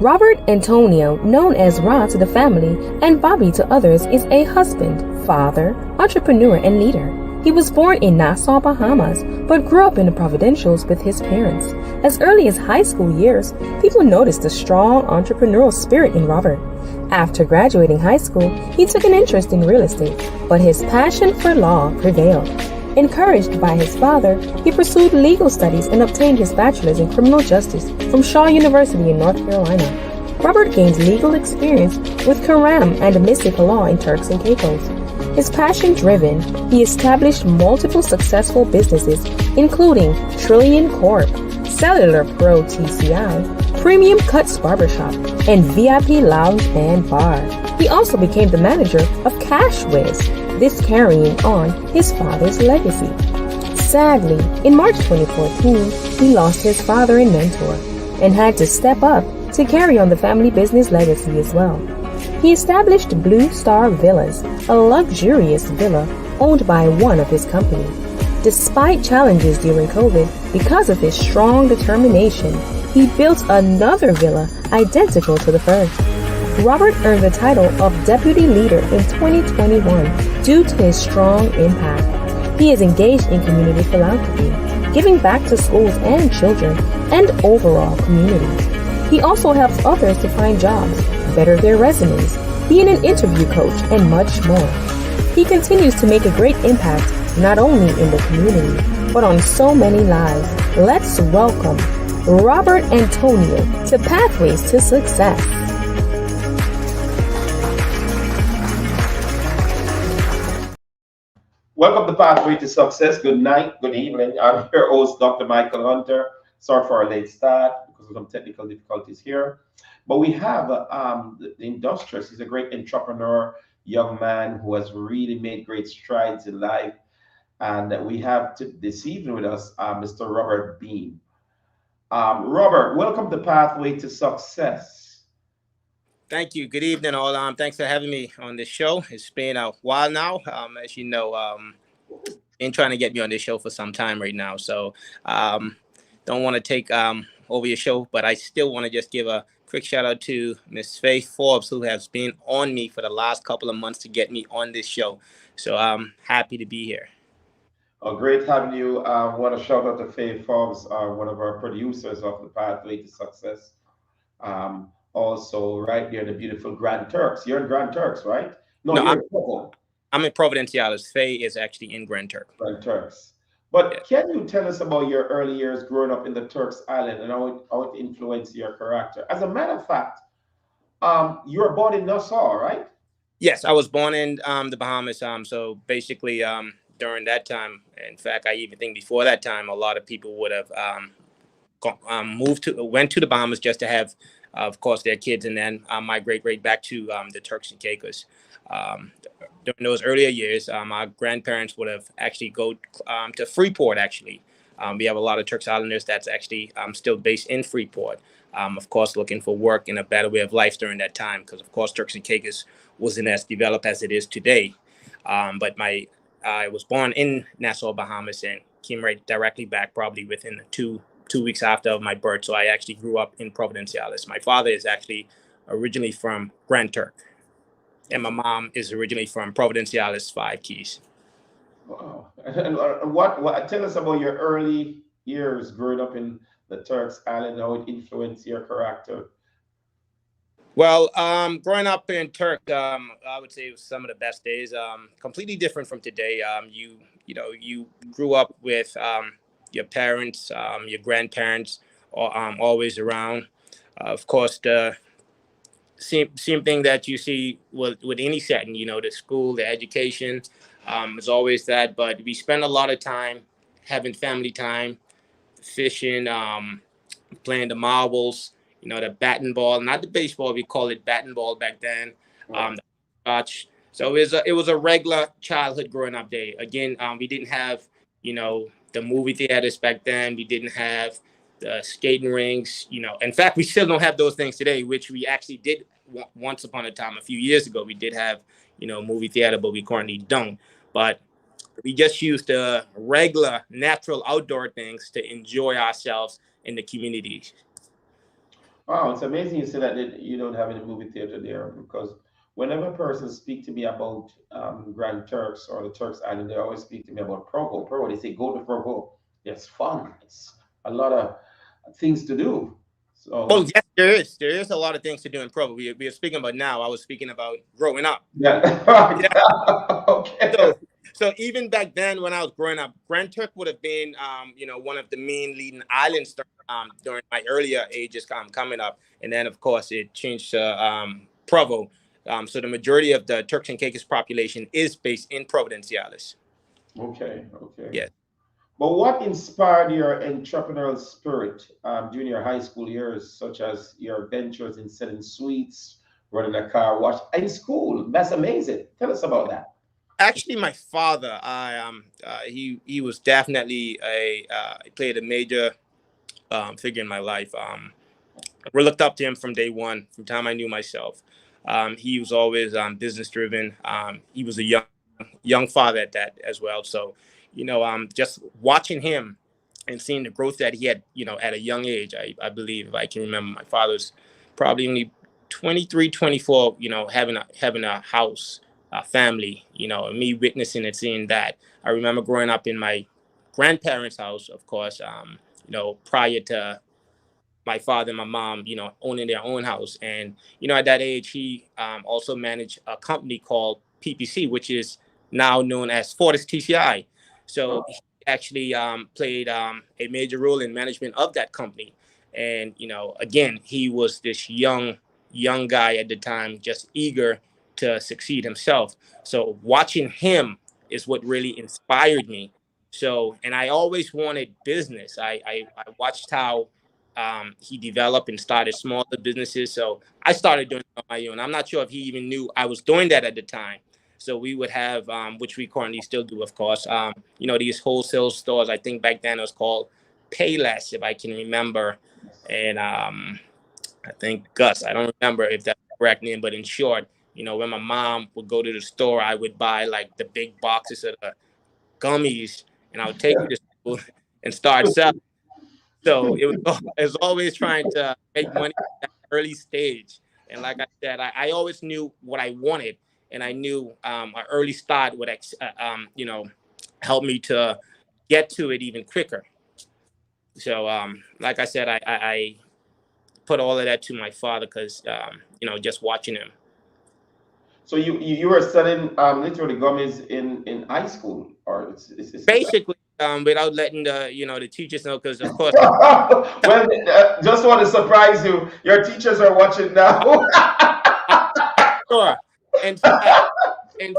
Robert Antonio, known as Rod to the family and Bobby to others, is a husband, father, entrepreneur, and leader. He was born in Nassau, Bahamas, but grew up in the Provincials with his parents. As early as high school years, people noticed the strong entrepreneurial spirit in Robert. After graduating high school, he took an interest in real estate, but his passion for law prevailed. Encouraged by his father, he pursued legal studies and obtained his bachelor's in criminal justice from Shaw University in North Carolina. Robert gained legal experience with Karam and Mystical Law in Turks and Caicos. His passion-driven, he established multiple successful businesses, including Trillion Corp, Cellular Pro TCI, Premium Cuts Barbershop, and VIP Lounge and Bar. He also became the manager of Cash Wiz, this carrying on his father's legacy. Sadly, in March 2014, he lost his father and mentor, and had to step up to carry on the family business legacy as well. He established Blue Star Villas, a luxurious villa owned by one of his company. Despite challenges during COVID, because of his strong determination, he built another villa identical to the first. Robert earned the title of Deputy Leader in 2021 due to his strong impact. He is engaged in community philanthropy, giving back to schools and children, and overall community. He also helps others to find jobs, better their resumes, being an interview coach, and much more. He continues to make a great impact not only in the community, but on so many lives. Let's welcome Robert Antonio to Pathways to Success. Welcome to Pathway to Success. Good night, good evening. I'm your host, Dr. Michael Hunter. Sorry for our late start because of some technical difficulties here. But we have the industrious. He's a great entrepreneur, young man who has really made great strides in life. And we have this evening with us Mr. Robert Bean. Robert, welcome to Pathway to Success. Thank you. Good evening, all. Thanks for having me on this show. It's been a while now. As you know, been trying to get me on this show for some time right now. So don't want to take over your show, but I still want to just give a quick shout out to Miss Faith Forbes, who has been on me for the last couple of months to get me on this show. So I'm happy to be here. Oh, great having you. I want to shout out to Faith Forbes, one of our producers of the Pathway to Success. Also, right here in the beautiful Grand Turks. You're in Grand Turks, right? No, I'm in Providenciales. Faye is actually in Grand Turk. Grand Turks. But can you tell us about your early years growing up in the Turks Island and how it influenced your character? As a matter of fact, you were born in Nassau, right? Yes, I was born in the Bahamas. So basically, during that time, in fact, I even think before that time, a lot of people would have went to the Bahamas just to have, of course, their kids, and then migrate right back to the Turks and Caicos. During those earlier years, our grandparents would have actually go to Freeport. Actually, we have a lot of Turks Islanders that's actually still based in Freeport. Of course, looking for work and a better way of life during that time, because of course Turks and Caicos wasn't as developed as it is today. But I was born in Nassau, Bahamas, and came right directly back probably within two weeks after my birth. So I actually grew up in Providenciales. My father is actually originally from Grand Turk, and my mom is originally from Providenciales, Five Keys. Wow. And what tell us about your early years growing up in the Turks Island, how it influenced your character? Well, growing up in Turk, I would say it was some of the best days. Completely different from today. You grew up with your parents, your grandparents, always around. Of course, the same thing that you see with any setting. The school, the education is always that. But we spend a lot of time having family time, fishing, playing the marbles. The bat and ball, not the baseball. We call it bat and ball back then. So it was a regular childhood growing up day. Again, we didn't have, the movie theaters back then. We didn't have the skating rinks. In fact, we still don't have those things today, which we actually did once upon a time. A few years ago, we did have, movie theater, but we currently don't. But we just used the regular, natural outdoor things to enjoy ourselves in the community. Wow, it's amazing you said that you don't have any movie theater there because whenever a person speak to me about Grand Turks or the Turks Island, they always speak to me about Provo. Provo, they say go to Provo. It's fun. It's a lot of things to do. Oh, So yes, there is. There is a lot of things to do in Provo. We are speaking about now. I was speaking about growing up. yeah, Yeah. okay, So, so even back then, when I was growing up, Grand Turk would have been, one of the main leading islands during my earlier ages coming up, and then of course it changed to Provo. So the majority of the Turks and Caicos population is based in Providenciales. okay, okay. Yes. But what inspired your entrepreneurial spirit during your high school years, such as your ventures in selling sweets, running a car wash in school? That's amazing. Tell us about that. Actually, my father, he was definitely he played a major figure in my life. I looked up to him from day one, from the time I knew myself. He was always business driven. He was a young father at that as well. So, just watching him and seeing the growth that he had, at a young age, I believe, if I can remember, my father's probably only 23, 24, having a house, a family, and me witnessing and seeing that. I remember growing up in my grandparents' house, of course, prior to my father and my mom, owning their own house. And, at that age, he also managed a company called PPC, which is now known as Fortis TCI. So he actually played a major role in management of that company. And, again, he was this young guy at the time, just eager to succeed himself. So watching him is what really inspired me. So, and I always wanted business. I watched how he developed and started smaller businesses. So I started doing it on my own. I'm not sure if he even knew I was doing that at the time. So we would have, which we currently still do, of course, these wholesale stores. I think back then it was called Payless, if I can remember. And I think Gus, I don't remember if that's the correct name, but in short, when my mom would go to the store, I would buy like the big boxes of the gummies and I would take it to school and start selling. So it was always trying to make money at that early stage. And like I said, I always knew what I wanted, and I knew an early start would, help me to get to it even quicker. So, like I said, I put all of that to my father because, just watching him. So you were selling literally gummies in high school, or it's Basically, without letting the teachers know, because of course, well, just want to surprise you. Your teachers are watching now. I'm sure. In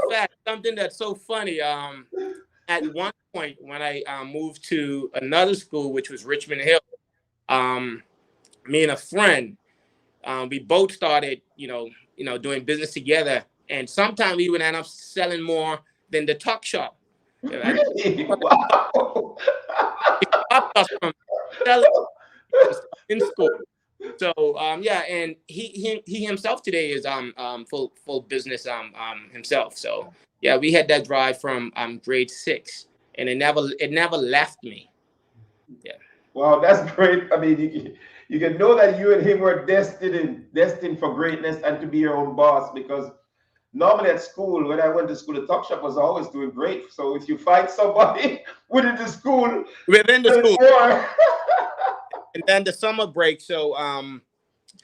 fact, something that's so funny. At one point when I moved to another school, which was Richmond Hill, um, me and a friend, we both started, doing business together, and sometimes we would end up selling more than the tuck shop. I Really? Wow. It stopped us from selling in school. So yeah, and he himself today is full business himself. So yeah, we had that drive from grade 6, and it never left me. Yeah. Wow, that's great. I mean, you can know that you and him were destined for greatness and to be your own boss because normally at school, when I went to school, the talk shop was always doing great. So if you fight somebody within the school, Within the it's school, war. and then the summer break. So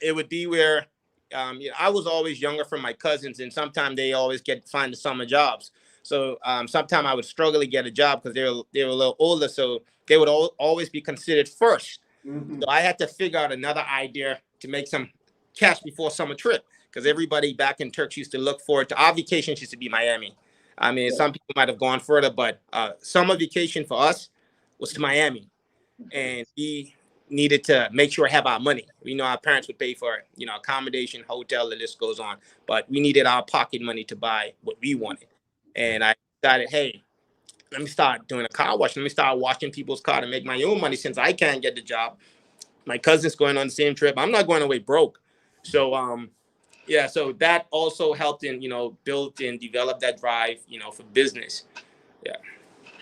it would be where I was always younger from my cousins, and sometimes they always find the summer jobs. So sometimes I would struggle to get a job because they were a little older, so they would always be considered first. Mhm. So I had to figure out another idea to make some cash before summer trip because everybody back in Turks used to look forward to our vacations used to be Miami. I mean, some people might have gone further, but summer vacation for us was to Miami, and we needed to make sure I have our money. We know our parents would pay for accommodation, hotel, the list goes on, but we needed our pocket money to buy what we wanted. And I decided, hey, let me start doing a car wash. Let me start washing people's car to make my own money since I can't get the job. My cousin's going on the same trip. I'm not going away broke. So yeah, so that also helped in build and develop that drive for business. Yeah.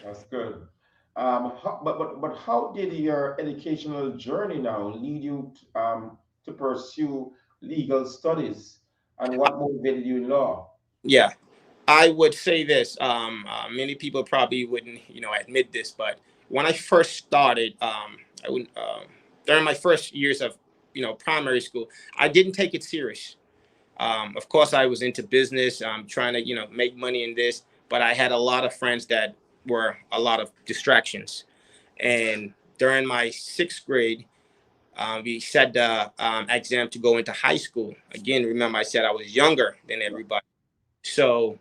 That's good. But how did your educational journey now lead you to pursue legal studies, and what motivated you in law? Yeah, I would say this. Many people probably wouldn't, admit this, but when I first started, I would during my first years of, primary school, I didn't take it serious. Of course, I was into business, trying to, make money in this, but I had a lot of friends that were a lot of distractions. And during my sixth grade, we set the exam to go into high school. Again, remember I said I was younger than everybody. So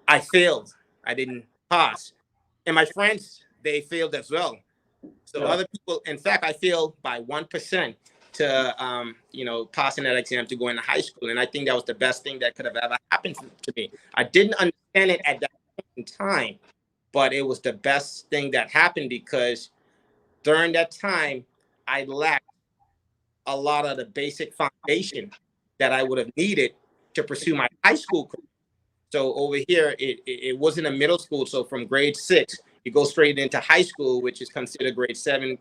I failed. I didn't pass. And my friends, they failed as well. So Yeah. other people, in fact, I failed by 1% to, passing that exam to go into high school. And I think that was the best thing that could have ever happened to me. I didn't understand it at that point in time, but it was the best thing that happened because during that time, I lacked a lot of the basic foundation that I would have needed to pursue my high school career. So over here, it wasn't a middle school. So from grade 6, you go straight into high school, which is considered grade 7,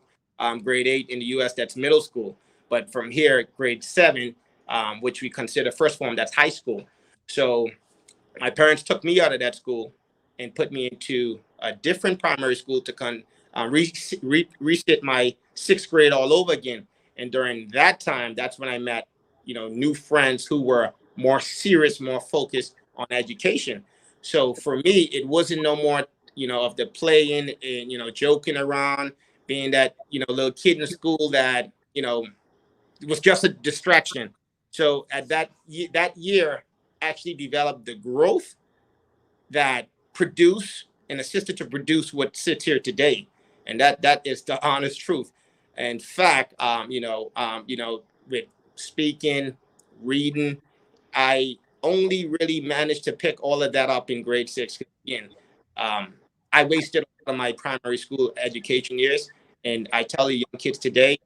grade 8 in the U.S. That's middle school. But from here, grade 7, which we consider first form, that's high school. So my parents took me out of that school and put me into a different primary school to resit my sixth grade all over again. And during that time, that's when I met, new friends who were more serious, more focused on education. So for me, it wasn't no more, of the playing and, joking around, being that, little kid in school that, it was just a distraction. So at that year actually developed the growth that produce and assisted to produce what sits here today, and that is the honest truth. In fact, with speaking, reading, I only really managed to pick all of that up in grade 6. Again, um, I wasted a lot of my primary school education years, and I tell you, young kids today,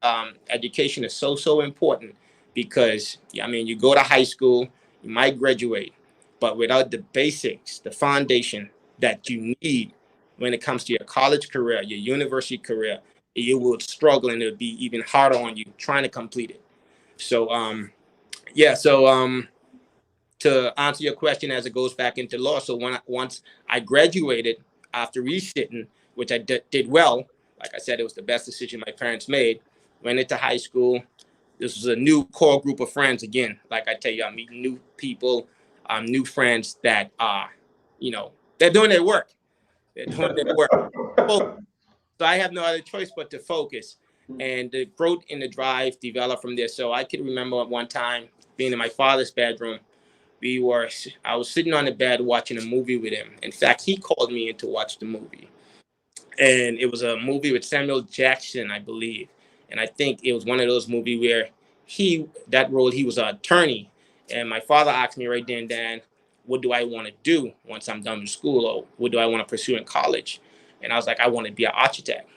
education is so important because you go to high school, you might graduate, but without the basics, the foundation that you need when it comes to your college career, your university career, you will struggle and it'll be even harder on you trying to complete it. So, yeah. So, to answer your question as it goes back into law. So once I graduated after resitting, which I did well, like I said, it was the best decision my parents made. Went into high school. This was a new core group of friends again. Like I tell you, I'm meeting new people, new friends that are, they're doing their work. They're doing their work. So I have no other choice but to focus. And the growth and the drive developed from there. So I can remember one time being in my father's bedroom. I was sitting on the bed watching a movie with him. In fact, he called me in to watch the movie. And it was a movie with Samuel Jackson, I believe. And I think it was one of those movies where he was an attorney. And my father asked me right then and then, what do I want to do once I'm done with school? Or what do I want to pursue in college? And I was like, I want to be an architect.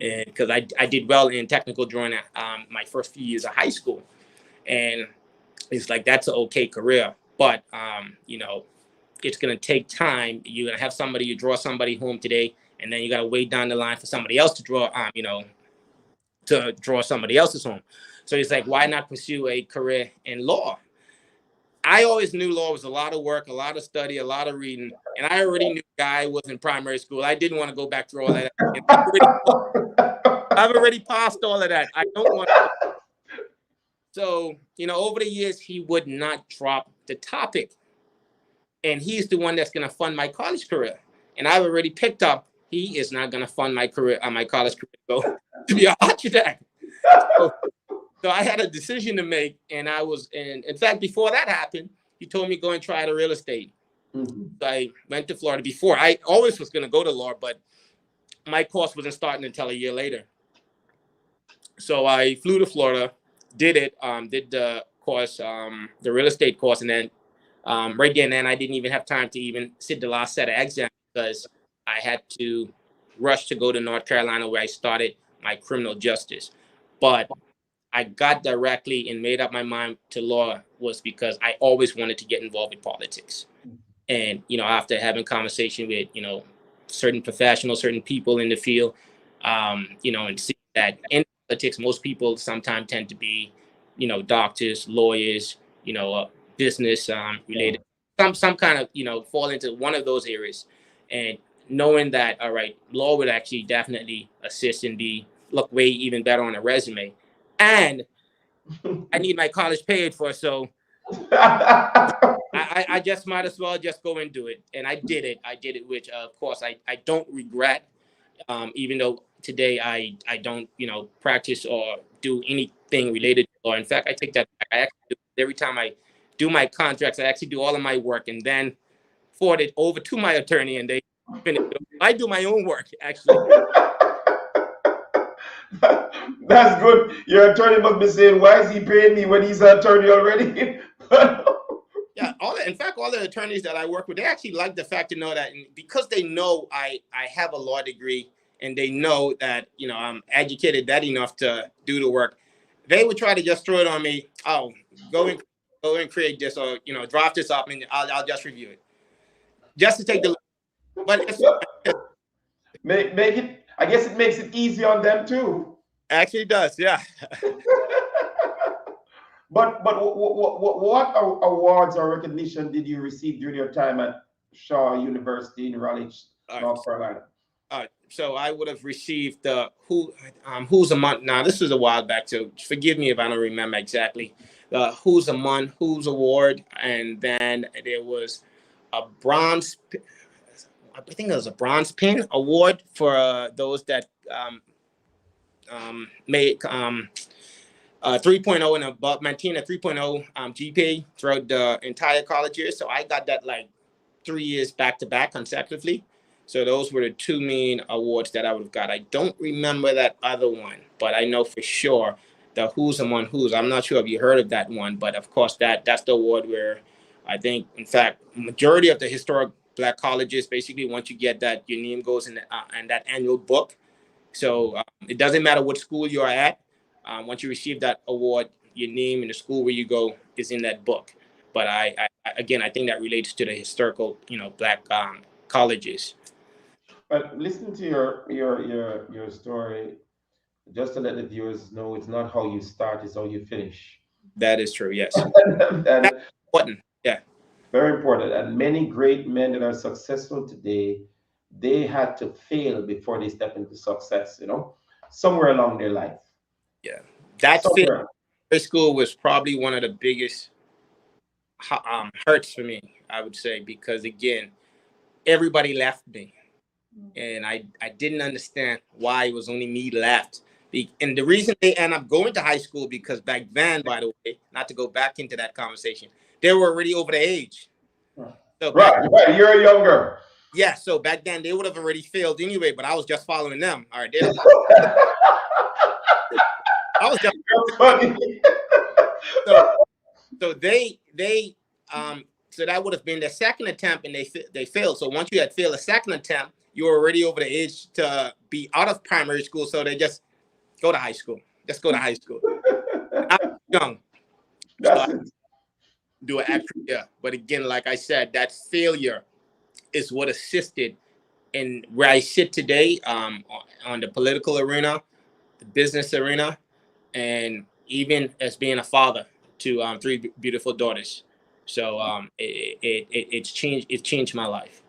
And because I did well in technical drawing at my first few years of high school. And it's like, that's an okay career. But, it's going to take time. You're going to have somebody, you draw somebody home today, and then you got to wait down the line for somebody else to draw somebody else's home. So it's like, why not pursue a career in law? I always knew law was a lot of work, a lot of study, a lot of reading. And I already knew guy was in primary school. I didn't want to go back through all that. I've already passed all of that. I don't want to. So, over the years, he would not drop the topic. And he's the one that's going to fund my college career. And I've already picked up, he is not going to fund my career, my college career, so, to be an architect. So I had a decision to make. And in fact, before that happened, he told me go and try the real estate. Mm-hmm. So I went to Florida before. I always was going to go to law, but my course wasn't starting until a year later. So I flew to Florida, did the course, the real estate course, and then right there and then I didn't even have time to even sit the last set of exams because I had to rush to go to North Carolina where I started my criminal justice. But I got directly and made up my mind to law was because I always wanted to get involved in politics. And, after having conversation with, certain professionals, certain people in the field, and see that in politics, most people sometimes tend to be, doctors, lawyers, business related, some kind of, fall into one of those areas. And knowing that, all right, law would actually definitely assist and look way even better on a resume. And I need my college paid for, so I just might as well just go and do it. And I did it. Which of course I don't regret. Even though today I don't, practice or do anything related to law. In fact, I take that back. I actually do, every time I do my contracts, I actually do all of my work and then forward it over to my attorney, and they finish it. I do my own work, actually. That's good. Your attorney must be saying, "Why is he paying me when he's an attorney already?" Yeah, in fact, all the attorneys that I work with, they actually like the fact to know that, and because they know I have a law degree, and they know that, I'm educated that enough to do the work, they would try to just throw it on me. Oh, go and create this, or draft this up, and I'll just review it, just to take the. But make it. I guess it makes it easy on them too. Actually does, yeah. But what awards or recognition did you receive during your time at Shaw University in Raleigh, North Carolina? So I would have received the Who's a Month. Now this was a while back, so forgive me if I don't remember exactly. The Who's a Month, Who's Award, and then there was a bronze. I think it was a bronze pin award for those that made 3.0 and above, maintain a 3.0 GPA throughout the entire college year. So I got that like 3 years back to back consecutively. So those were the two main awards that I would have got. I don't remember that other one, but I know for sure the Who's Among Who's. I'm not sure if you heard of that one, but of course that's the award where I think, in fact, majority of the historic Black colleges, basically once you get that, your name goes in that annual book. So it doesn't matter what school you're at. Once you receive that award, your name and the school where you go is in that book. But I again, I think that relates to the historical, Black colleges. But listen to your story, just to let the viewers know, it's not how you start, it's how you finish. That is true. Yes. and That's important. Yeah. Very important. And many great men that are successful today, they had to fail before they step into success, somewhere along their life. Yeah. That school was probably one of the biggest hurts for me, I would say, because again, everybody left me. And I didn't understand why it was only me left. And the reason they end up going to high school, because back then, by the way, not to go back into that conversation, they were already over the age. So right, you're younger. Yeah, so back then they would have already failed anyway, but I was just following them. All right, I was just funny. So they so that would have been their second attempt, and they failed. So once you had failed a second attempt, you were already over the age to be out of primary school. So they just go to high school. Just go to high school. I was young. So do an extra year. But again, like I said, that failure is what assisted in where I sit today, on the political arena, the business arena, and even as being a father to 3 beautiful daughters. So it's changed my life.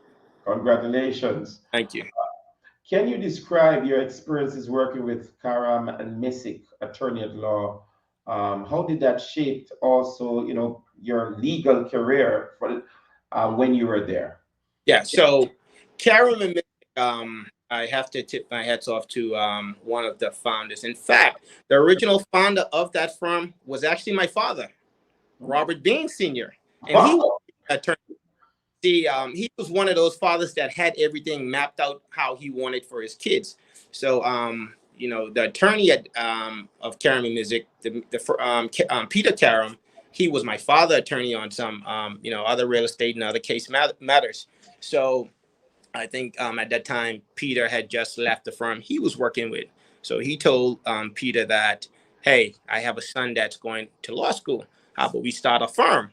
Congratulations. Thank you. Can you describe your experiences working with Karam and Messick, attorney at law? How did that shape also, your legal career for when you were there? Yeah. So Karam and Messick, I have to tip my hats off to one of the founders. In fact, the original founder of that firm was actually my father, Robert Bain Sr. And he was an attorney. See, he was one of those fathers that had everything mapped out how he wanted for his kids. So, the attorney of Karam and Messick, Peter Karam, he was my father attorney on some, other real estate and other case matters. So I think at that time, Peter had just left the firm he was working with. So he told Peter that, hey, I have a son that's going to law school. How about we start a firm?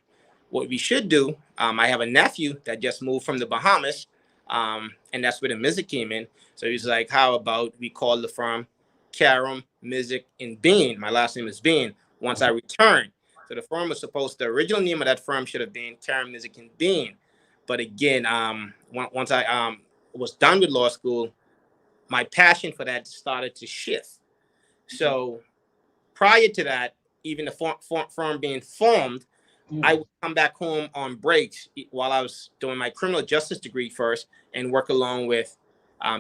What we should do, I have a nephew that just moved from the Bahamas, and that's where the Messick came in. So he's like, how about we call the firm Karam, Mizik, and Bean. My last name is Bean. Once I returned, so the firm was supposed the original name of that firm should have been Karam, Mizik, and Bean. But again, once I was done with law school, my passion for that started to shift. So prior to that, even the firm being formed, I would come back home on breaks while I was doing my criminal justice degree first and work along with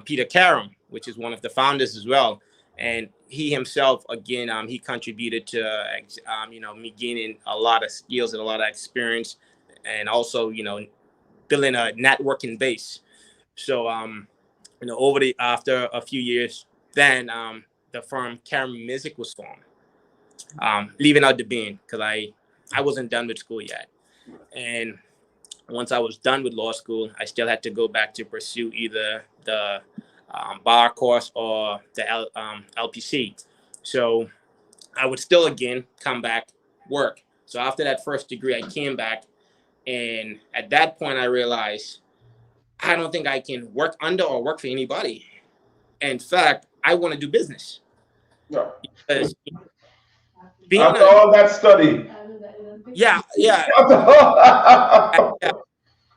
Peter Karam, which is one of the founders as well. And he himself, again, he contributed to, me gaining a lot of skills and a lot of experience, and also, building a networking base. So, after a few years, then the firm Karam Music was formed. Leaving out the Bean because I wasn't done with school yet. And once I was done with law school, I still had to go back to pursue either the bar course or the LPC. So I would still, again, come back, work. So after that first degree, I came back. And at that point, I realized I don't think I can work under or work for anybody. In fact, I want to do business. Yeah. Because After all that study. Yeah. Yeah.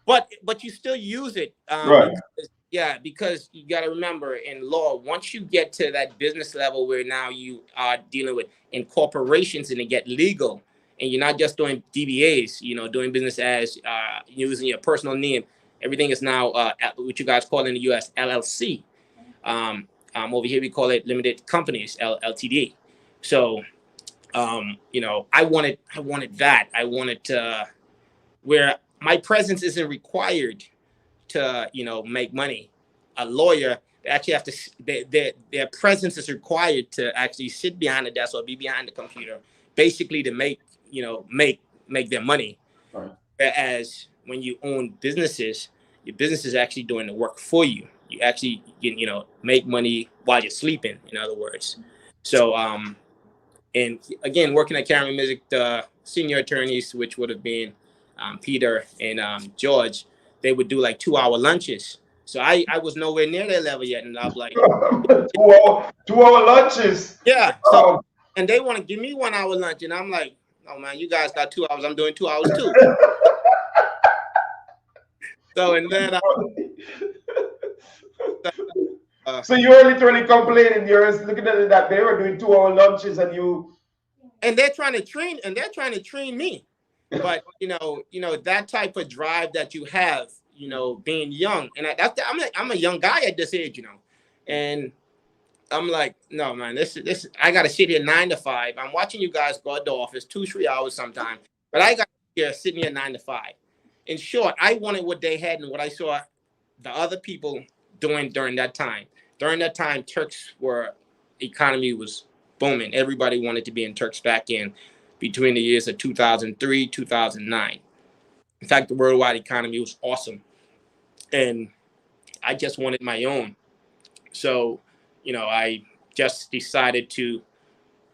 But you still use it. Right. Because you got to remember, in law, once you get to that business level where now you are dealing with in corporations and they get legal, and you're not just doing DBAs, doing business as using your personal name. Everything is now what you guys call in the U.S. LLC. Over here we call it limited companies, LTD. So, I wanted that. I wanted to where my presence isn't required to make money. A lawyer, they actually have to their presence is required to actually sit behind the desk or be behind the computer, basically to make their money. Right. Whereas when you own businesses, your business is actually doing the work for you. You actually make money while you're sleeping, in other words. So and again, working at Cameron Music, the senior attorneys, which would have been Peter and George, they would do like 2-hour lunches. So I was nowhere near their level yet, and I'm like, 2-hour lunches. Yeah. So and they want to give me 1-hour lunch, and I'm like, oh man, you guys got 2 hours. I'm doing 2 hours too. So and then. So you were literally complaining. You're looking at it that they were doing 2-hour lunches, and you. And they're trying to train me, but that type of drive that you have, being young, and I'm a young guy at this age, and I'm like, no man, this I gotta sit here 9 to 5. I'm watching you guys go at the office 2-3 hours sometime, but I got here sitting here 9 to 5. In short, I wanted what they had and what I saw the other people doing during that time. During that time, Turks economy was booming. Everybody wanted to be in Turks back in between the years of 2003, 2009. In fact, the worldwide economy was awesome. And I just wanted my own. So, I just decided to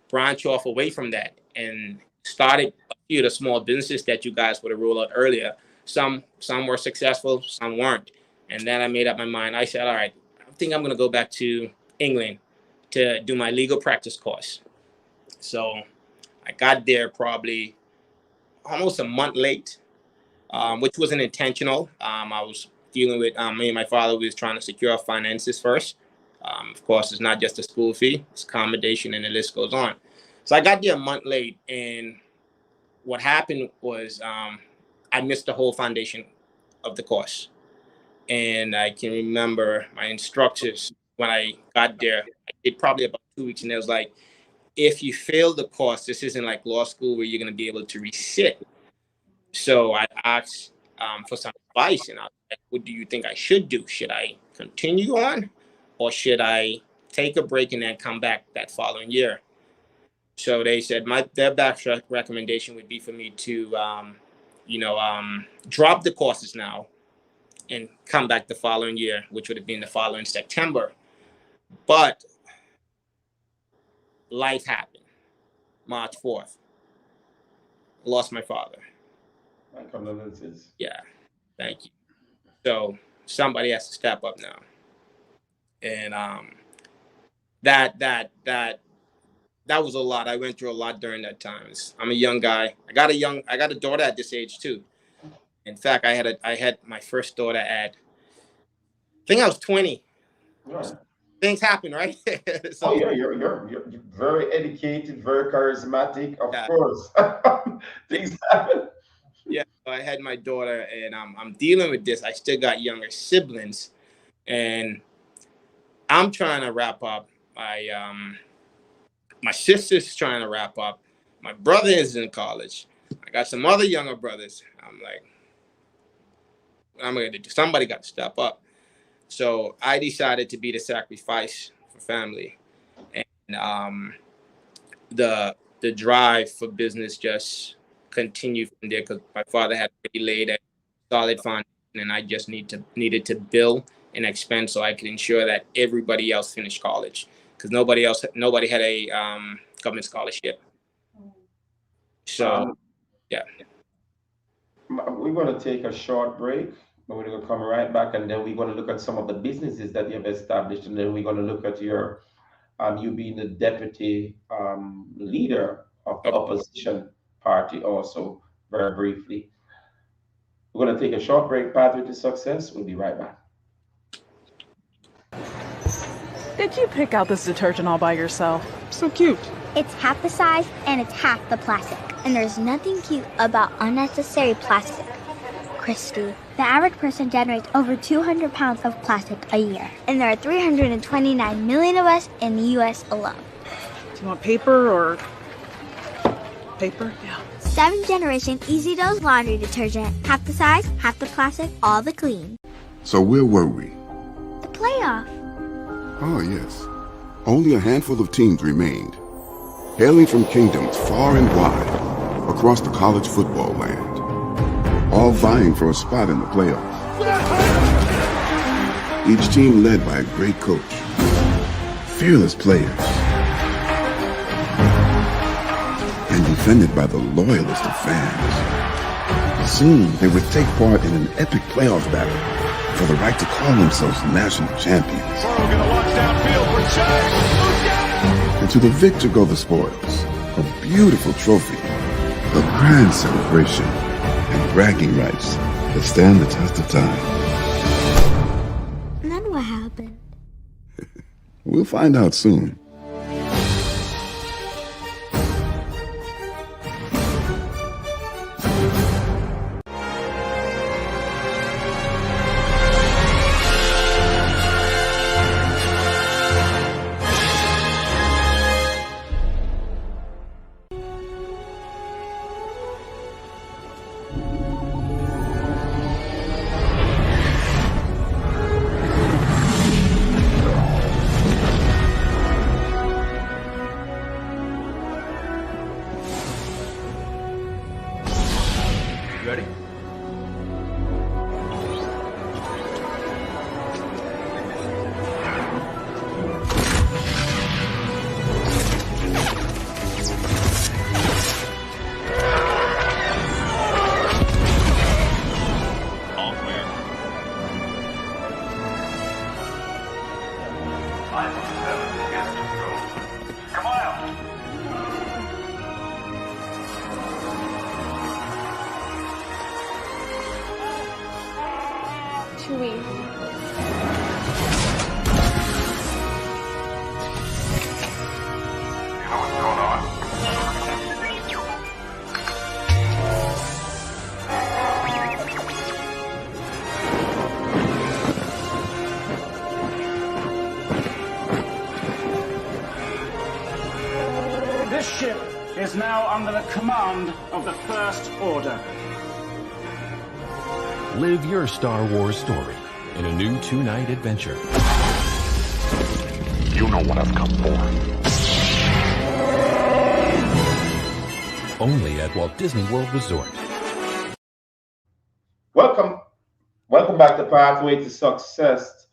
branch off away from that and started a few of the small businesses that you guys would have rolled out earlier. Some were successful, some weren't. And then I made up my mind. I said, all right, I think I'm going to go back to England to do my legal practice course. So I got there probably almost a month late, which wasn't intentional. I was dealing with me and my father was trying to secure our finances first. Of course, it's not just a school fee, it's accommodation, and the list goes on. So I got there a month late, and what happened was I missed the whole foundation of the course. And I can remember my instructors when I got there, I did probably about 2 weeks, and it was like, if you fail the course, this isn't like law school where you're going to be able to resit. So I asked for some advice, and I was like, what do you think I should do? Should I continue on, or should I take a break and then come back that following year? So they said their best recommendation would be for me to, drop the courses now and come back the following year, which would have been the following September. But life happened. March 4th. I lost my father. My condolences. Yeah, thank you. So somebody has to step up now. And that was a lot. I went through a lot during that time. I'm a young guy. I got a daughter at this age too. In fact, I had my first daughter at, I think I was 20. Right. Things happen, right? Oh So yeah, you're very educated, very charismatic, of yeah, course. Things happen. yeah. So I had my daughter, and I'm dealing with this. I still got younger siblings, and I'm trying to wrap up. My sister's trying to wrap up. My brother is in college. I got some other younger brothers. I'm like, what am I gonna do? Somebody got to step up. So I decided to be the sacrifice for family, and the drive for business just continued from there because my father had already laid a solid foundation, and I just needed to build and expand so I could ensure that everybody else finished college because nobody had a government scholarship. So Um, yeah. we're going to take a short break, but we're going to come right back, and then we're going to look at some of the businesses that you've established, and then we're going to look at your you being the deputy leader of the Okay. opposition party also, very briefly. We're going to take a short break. Pathway to Success. We'll be right back. Did you pick out this detergent all by yourself? So cute. It's half the size and it's half the plastic. And there's nothing cute about unnecessary plastic. Christy, the average person generates over 200 pounds of plastic a year. And there are 329 million of us in the US alone. Do you want paper or paper? Yeah. 7th generation Easy Dose laundry detergent. Half the size, half the plastic, all the clean. So where were we? The playoff. Oh, yes. Only a handful of teams remained, hailing from kingdoms far and wide across the college football land, all vying for a spot in the playoffs. Each team led by a great coach, fearless players, and defended by the loyalist of fans. Soon, they would take part in an epic playoff battle for the right to call themselves national champions. And to the victor go the spoils, a beautiful trophy, a grand celebration, and bragging rights that stand the test of time. And then what happened? We'll find out soon. Ready? All clear. Come on out. This ship is now under the command of the First Order. Live your Star Wars story in a new 2-night adventure. You know what I've come for. Only at Walt Disney World Resort. Welcome back to Pathway to Success.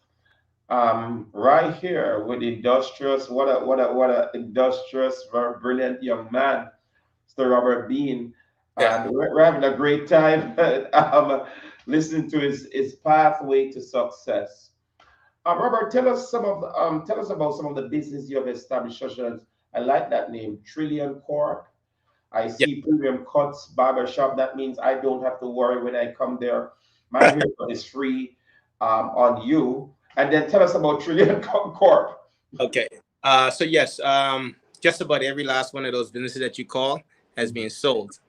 Right here with industrious, what a industrious, very brilliant young man, Mr. Robert Bean. Yeah. And we're having a great time listening to his pathway to success. Robert, tell us about some of the business you have established, such as I like that name, Trillion Corp. I Yeah. see premium cuts, barber shop. That means I don't have to worry when I come there. My haircut is free on you. And then tell us about Trillion Corp. Okay. So yes, just about every last one of those businesses that you call has been sold.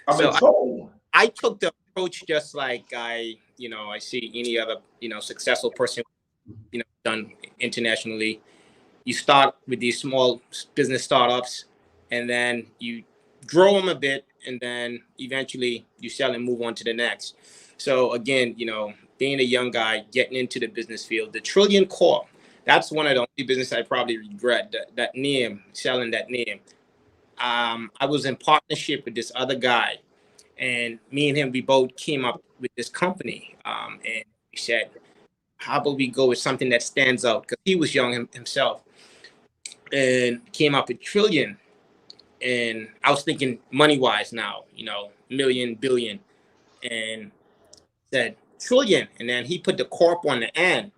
I mean, So so I took the approach just like I see any other, successful person, done internationally. You start with these small business startups, and then you grow them a bit, and then eventually you sell and move on to the next. So again, being a young guy getting into the business field, the Trillion Corp, that's one of the only business I probably regret, that name, selling that name. I was in partnership with this other guy, and me and him, we both came up with this company, and we said, how about we go with something that stands out, because he was young himself, and came up with Trillion. And I was thinking money wise now, million, billion, and said trillion. And then he put the corp on the end,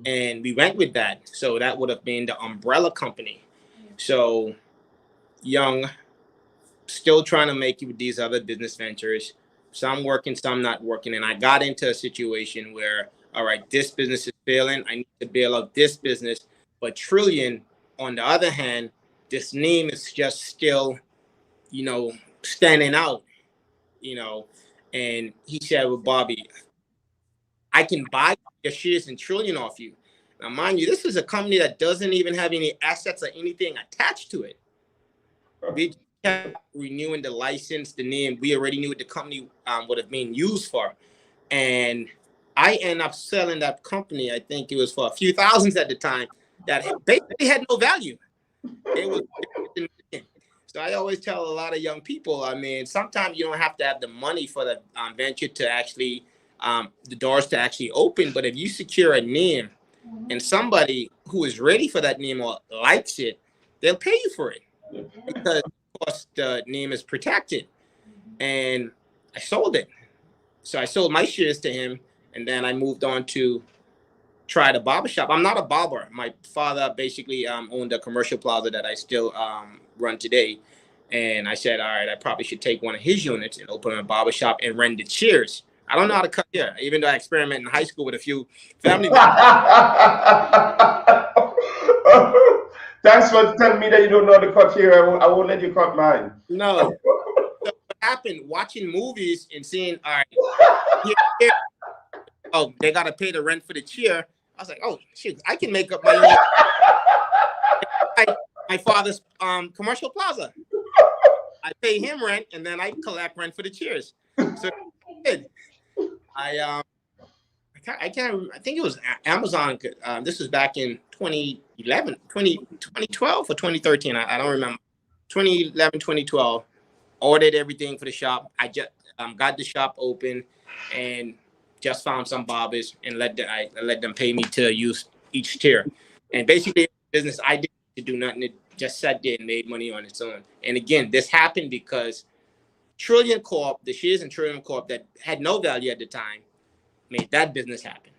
and we went with that. So that would have been the umbrella company. So young, still trying to make it with these other business ventures, some working, some not working. And I got into a situation where, all right, this business is failing. I need to bail out this business. But Trillion, on the other hand, this name is just still, standing out, And he said, well, Bobby, I can buy your shares in Trillion off you. Now, mind you, this is a company that doesn't even have any assets or anything attached to it. We just kept renewing the license, the name. We already knew what the company would have been used for. And I ended up selling that company. I think it was for a few thousands at the time, that basically had no value. It was. So I always tell a lot of young people, I mean, sometimes you don't have to have the money for the venture to actually, the doors to actually open. But if you secure a name and somebody who is ready for that name or likes it, they'll pay you for it, because, of course, the name is protected. And I sold it. So I sold my shares to him, and then I moved on to try the barbershop. I'm not a barber. My father basically owned a commercial plaza that I still run today. And I said, all right, I probably should take one of his units and open a barbershop and rent the chairs. I don't know how to cut hair, even though I experimented in high school with a few family members. Thanks for telling me that you don't know how to cut here. I won't let you cut mine. No. So what happened, watching movies and seeing, all right, oh, they got to pay the rent for the chair. I was like, oh, shoot, I can make up my own. My father's commercial plaza. I pay him rent, and then I collect rent for the chairs. So I think it was Amazon. This was back in 2012 or 2013. I don't remember. 2011, 2012. Ordered everything for the shop. I just got the shop open and just found some barbers and let them pay me to use each chair. And basically, business I didn't do nothing. It just sat there and made money on its own. And again, this happened because Trillion Corp, the shares in Trillion Corp that had no value at the time, made that business happen.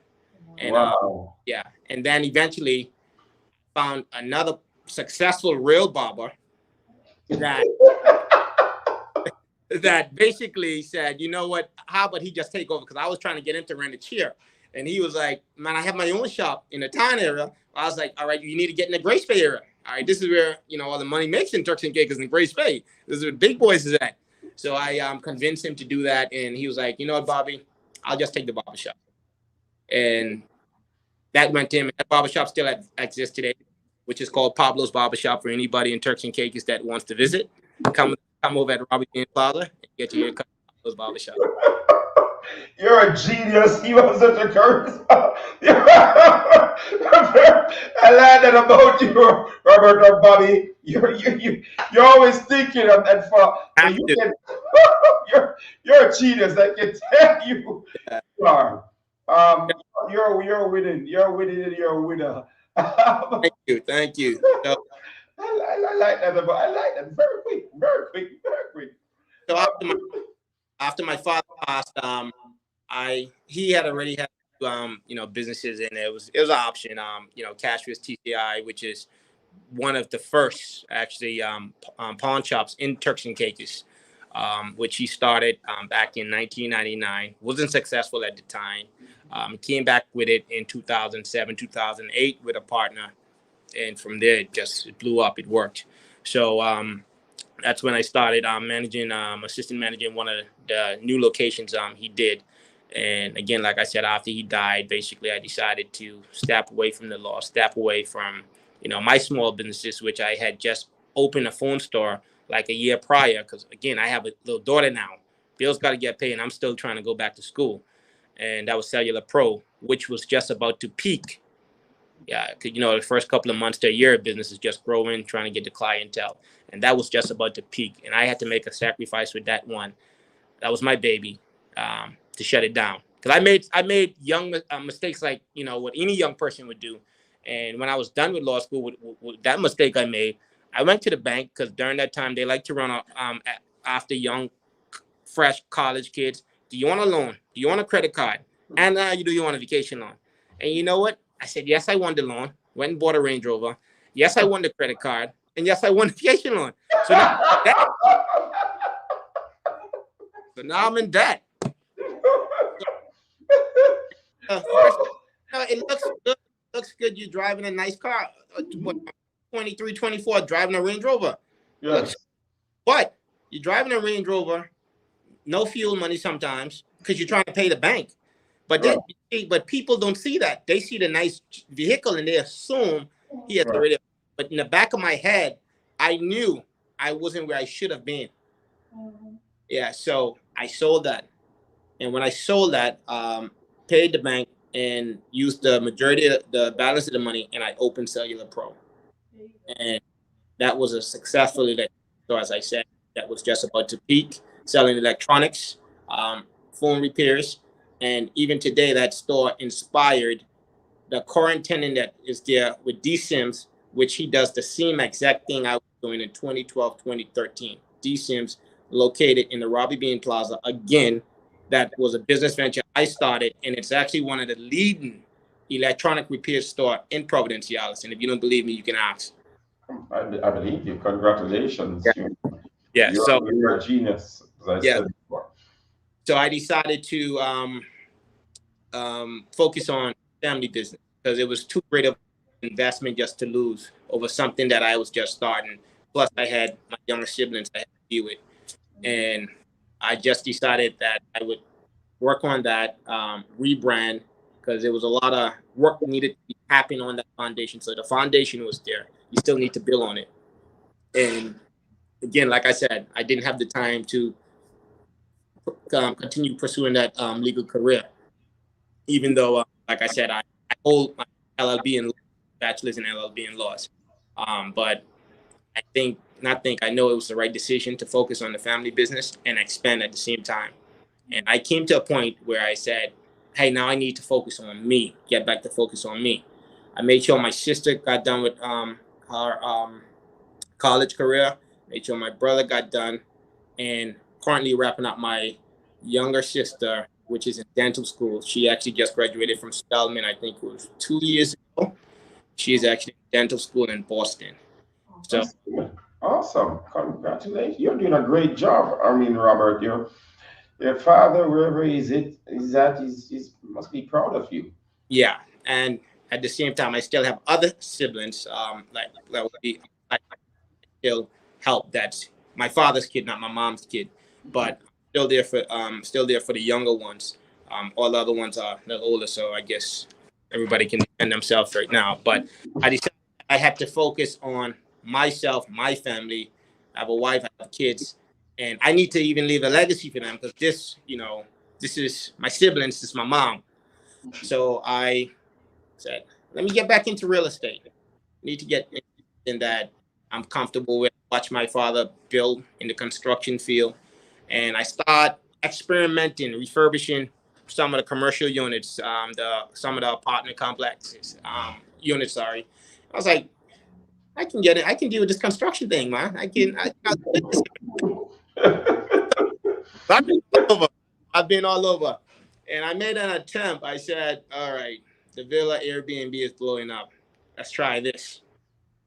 And wow. Yeah. And then eventually found another successful real barber that basically said, you know what, how about he just take over? Because I was trying to get him to rent a chair. And he was like, man, I have my own shop in the town area. I was like, all right, you need to get in the Grace Bay area. All right, this is where, all the money makes in Turks and Caicos in Grace Bay. This is where the big boys is at. So I convinced him to do that. And he was like, you know what, Bobby, I'll just take the barbershop. And that went to him. That barbershop still exists today, which is called Pablo's Barbershop for anybody in Turks and Caicos that wants to visit. Come over at Robbie Dean Plaza and get your haircut at Pablo's Barbershop. You're a genius. You are such a curse. I learned that about you, Robert or Bobby. You're always thinking and for you can, you're a genius. I can tell you. You are. You're winning. You're winning and you're a winner. Thank you. So, I like that. I like that. Very quick. So after my father passed, he had already had businesses, and it was an option. Cash was TCI, which is one of the first actually pawn shops in Turks and Caicos, which he started back in 1999. Wasn't successful at the time. Came back with it in 2007, 2008 with a partner, and from there it blew up. It worked. So that's when I started assistant managing one of the new locations he did. And again, like I said, after he died, basically I decided to step away from the law, step away from, my small businesses, which I had just opened a phone store like a year prior. Because again, I have a little daughter now. Bills got to get paid, and I'm still trying to go back to school. And that was Cellular Pro, which was just about to peak. Yeah, the first couple of months to a year, business is just growing, trying to get the clientele. And that was just about to peak. And I had to make a sacrifice with that one. That was my baby, to shut it down. Because I made young mistakes like, what any young person would do. And when I was done with law school, with that mistake I made, I went to the bank, because during that time, they like to run after young, fresh college kids. Do you want a loan? Do you want a credit card? And do you want a vacation loan? And you know what? I said, yes, I want the loan. Went and bought a Range Rover. Yes, I want the credit card. And yes, I want the vacation loan. So now I'm in debt. It looks good. Looks good. You're driving a nice car. 23, 24, driving a Range Rover. Yes. But you're driving a Range Rover, no fuel money sometimes, because you're trying to pay the bank. But people don't see that. They see the nice vehicle and they assume he has already. But in the back of my head, I knew I wasn't where I should have been. Yeah, so I sold that. And when I sold that, paid the bank and used the majority of the balance of the money, and I opened Cellular Pro. And that was a successful electric store, as I said, that was just about to peak, selling electronics, phone repairs. And even today, that store inspired the current tenant that is there with D Sims, which he does the same exact thing I was doing in 2012, 2013. D Sims, located in the Robbie Bean Plaza. Again, that was a business venture I started, and it's actually one of the leading electronic repair store in Providence, Cialis. And if you don't believe me, you can ask. I believe you. Congratulations. Yeah. You're a genius, as I said before. So I decided to focus on family business, because it was too great of an investment just to lose over something that I was just starting. Plus, I had my younger siblings I had to deal with. And I just decided that I would work on that, rebrand, because there was a lot of work needed to happen on that foundation. So the foundation was there. You still need to build on it. And again, like I said, I didn't have the time to continue pursuing that legal career, even though, like I said, I hold my LLB and bachelor's in LLB and laws. But I know it was the right decision to focus on the family business and expand at the same time. And I came to a point where I said, hey, now I need to focus on me, get back to focus on me. I made sure my sister got done with her college career, made sure my brother got done, and currently wrapping up my younger sister, which is in dental school. She actually just graduated from Spelman, I think it was 2 years ago. She's actually in dental school in Boston. So awesome. Congratulations. You're doing a great job. I mean, Robert, your father, wherever he's at, he's must be proud of you. Yeah. And at the same time, I still have other siblings, like that would be, I still help. That's my father's kid, not my mom's kid, but still there for the younger ones. All the other ones are a little older, so I guess everybody can defend themselves right now. But I decided I had to focus on myself, my family. I have a wife, I have kids, and I need to even leave a legacy for them, because this is my siblings, this is my mom. So I said, let me get back into real estate. I need to get in that I'm comfortable with. Watch my father build in the construction field, and I start experimenting, refurbishing some of the commercial units, some of the apartment complexes, units. Sorry, I was like, I can get it. I can deal with this construction thing, man. I've been all over, And I made an attempt. I said, all right, the villa Airbnb is blowing up. Let's try this.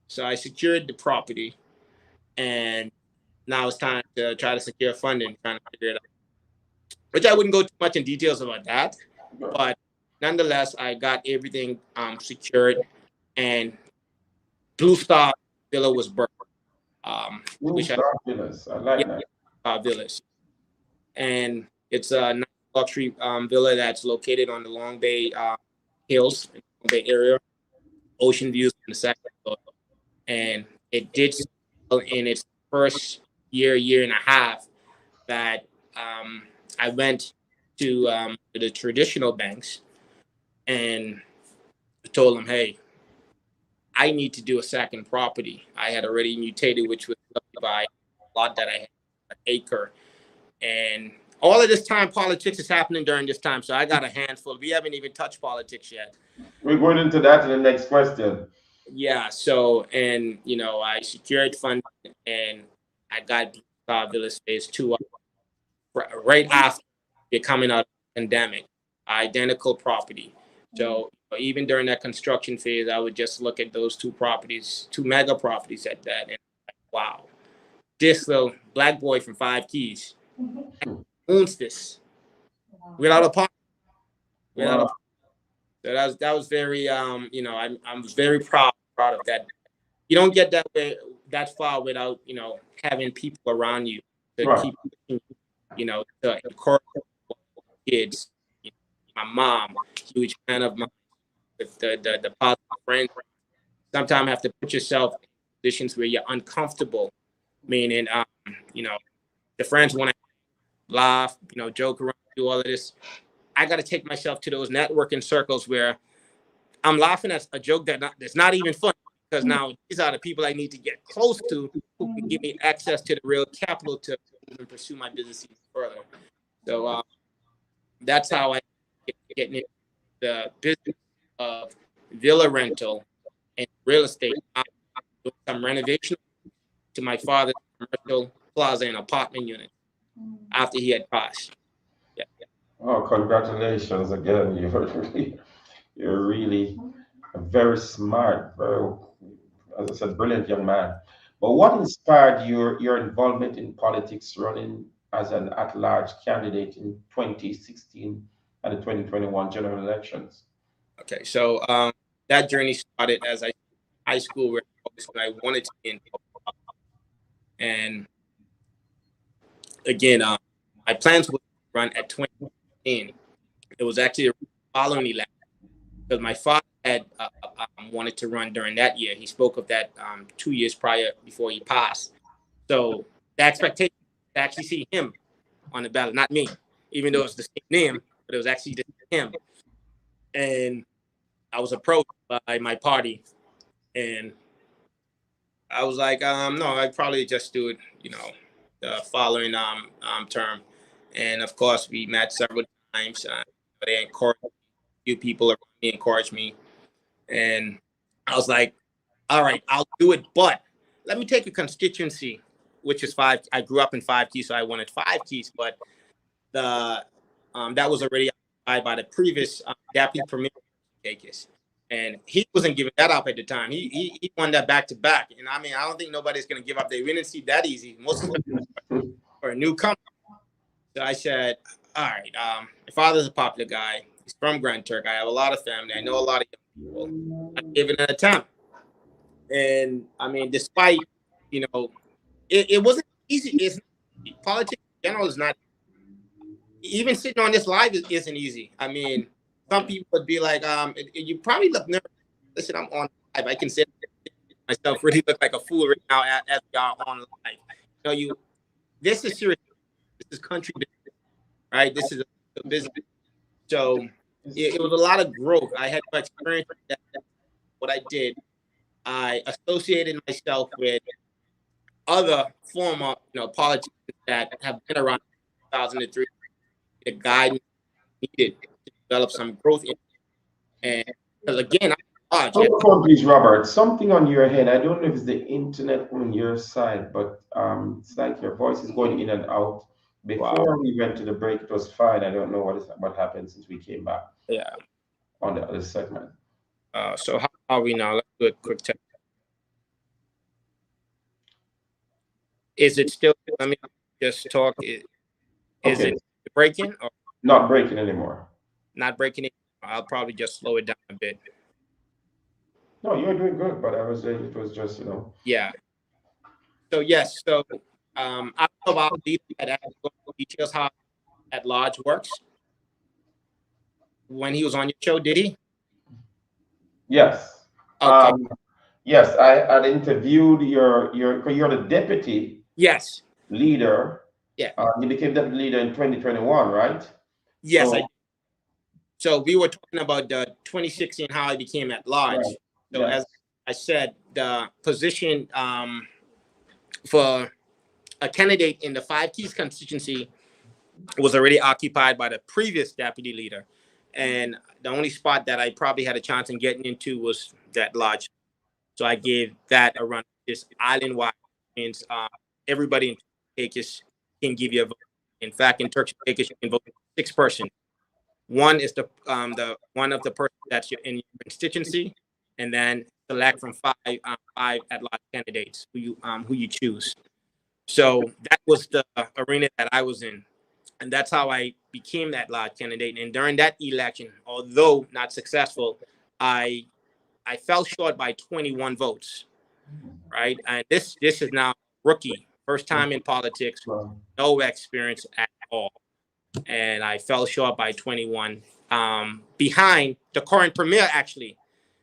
So I secured the property, and now it's time to try to secure funding, trying to figure it out. Which I wouldn't go too much in details about that, but nonetheless, I got everything secured, and Blue Star Villa was birthed. Blue Which Star Villas. I like that. Villas, and it's a luxury villa that's located on the Long Bay Hills, in the Long Bay area, ocean views on the second floor, and it did sell in its first year and a half that I went to the traditional banks and told them, hey, I need to do a second property. I had already mutated, which was by a lot that I had, an acre. And all of this time, politics is happening during this time. So I got a handful. We haven't even touched politics yet. We're going into that in the next question. Yeah. So, and, I secured funding and I got Villas Phase 2 right after it coming out of the pandemic, identical property. So even during that construction phase, I would just look at those two properties, two mega properties at that, and wow, this little black boy from Five Keys owns this without a partner. So that was very I was very proud of that. You don't get that far without having people around you to keep to encourage kids. My mom, huge fan of mine, with the positive friends. Sometimes have to put yourself in positions where you're uncomfortable, meaning the friends want to laugh, joke around, do all of this. I got to take myself to those networking circles where I'm laughing at a joke that's not even funny, because now these are the people I need to get close to who can give me access to the real capital to even pursue my business even further. So that's how I get into the business of villa rental and real estate. With some renovation to my father's commercial plaza and apartment unit after he had passed. Yeah. Oh, congratulations again. You're really a very smart, very, as I said, brilliant young man. But what inspired your involvement in politics, running as an at-large candidate in 2016 and the 2021 general elections? Okay, so that journey started as high school, where I wanted to be in, and again, my plans were to run at 2015. It was actually a following election because my father had wanted to run during that year. He spoke of that 2 years prior before he passed. So the expectation was to actually see him on the ballot, not me, even though it's the same name, but it was actually him. And I was approached by my party, and I was like, no, I'd probably just do it, the following term. And of course, we met several times. They encouraged me, a few people around me encouraged me. And I was like, all right, I'll do it. But let me take a constituency, which is five. I grew up in Five Keys, so I wanted Five Keys. But that was already occupied by the previous deputy premier, Caicos. And he wasn't giving that up at the time. He won that back to back. And I mean, I don't think nobody's going to give up their winning seat that easy. Most of them for a newcomer. So I said, all right, my father's a popular guy. He's from Grand Turk. I have a lot of family. I know a lot of young people. I gave it an attempt. And I mean, despite, it wasn't easy. Politics in general is not, even sitting on this live isn't easy. I mean, some people would be like, you probably look nervous. Listen, I'm on live. I can say myself really look like a fool right now as we are on live. This is serious. This is country business, right? This is a business. So it was a lot of growth. I had to experience that. What I did, I associated myself with other former, politicians that have been around 2003. The guidance needed to develop some growth in, and because again, Hold on, please, Robert. Something on your head. I don't know if it's the internet on your side, but it's like your voice is going in and out. Before we went to the break, it was fine. I don't know what happened since we came back Yeah. on the other segment. So how are we now? Let's do a quick check. Is it still? Let me just talk. Is Okay. it breaking or Not breaking anymore. not breaking? I'll probably just slow it down a bit. No, you're doing good, but it was just, Yeah. So yes. So I don't know about leader that details how at large works. When he was on your show, did he? yes. Okay. Yes, I had interviewed you're the deputy Yes. leader. Yeah. You became deputy leader in 2021, right? Yes, So, I did. So we were talking about the 2016 how I became at large. right. So as Yes. I said, the position for a candidate in the Five Keys constituency was already occupied by the previous deputy leader, and the only spot that I probably had a chance in getting into was that large. So I gave that a run. This island wide means everybody in Caicos can give you a vote. In fact, in Turks and Caicos, you can vote for 6 persons. One is the one of the person that's in your constituency, and then select from five at large candidates who you choose. So that was the arena that I was in, and that's how I became that large candidate. And during that election, although not successful, I fell short by 21 votes. Right, and this is now rookie, first time in politics, Well, no experience at all, and I fell short by 21, behind the current premier actually.